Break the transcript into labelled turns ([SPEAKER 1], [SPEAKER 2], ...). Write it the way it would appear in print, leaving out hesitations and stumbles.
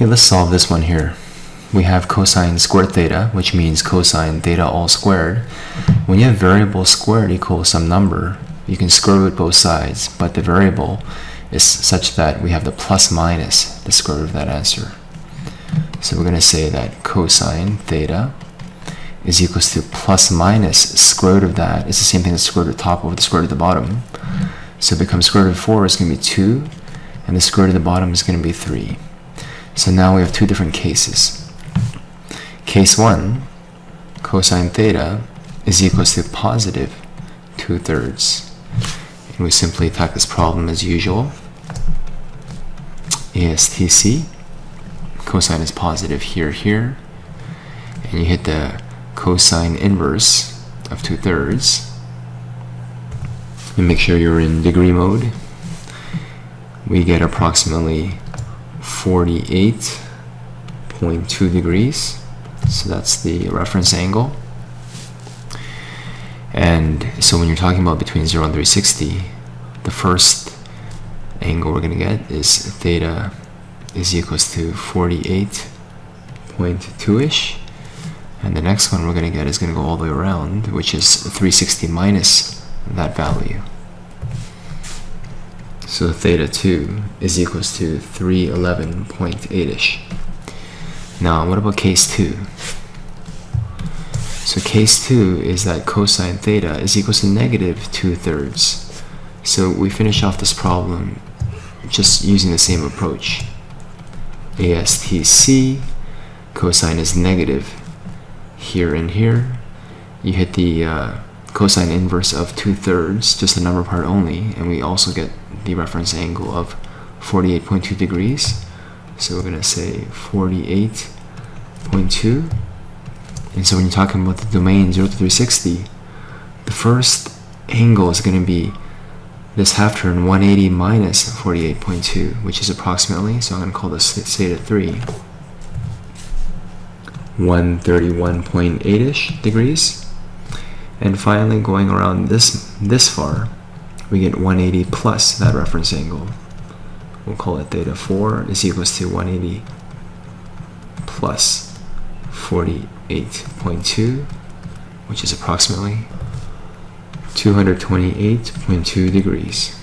[SPEAKER 1] Okay, let's solve this one here. We have cosine squared theta, which means cosine theta all squared. When you have variable squared equals some number, you can square root both sides, but the variable is such that we have the plus minus the square root of that answer. So we're going to say that cosine theta is equals to plus minus square root of that. It's the same thing as square root of the top over the square root of the bottom. So it becomes square root of 4 is going to be 2, and the square root of the bottom is going to be 3. So now we have two different cases. Case 1, cosine theta is equals to positive 2/3. And we simply attack this problem as usual. ASTC, cosine is positive here, and you hit the cosine inverse of 2/3. And make sure you're in degree mode. We get approximately 48.2 degrees. So that's the reference angle. And so when you're talking about between 0 and 360, the first angle we're going to get is theta is equals to 48.2-ish. And the next one we're going to get is going to go all the way around, which is 360 minus that value. So theta 2 is equals to 311.8-ish. Now, what about case 2? So case 2 is that cosine theta is equals to negative 2/3. So we finish off this problem just using the same approach. ASTC, cosine is negative here and here. You hit the cosine inverse of 2/3, just the number part only, and we also get the reference angle of 48.2 degrees. So we're going to say 48.2. And so when you're talking about the domain 0 to 360, the first angle is going to be this half turn 180 minus 48.2, which is approximately, so I'm going to call this theta 3, 131.8-ish degrees. And finally, going around this far, we get 180 plus that reference angle. We'll call it theta 4 is equals to 180 plus 48.2, which is approximately 228.2 degrees.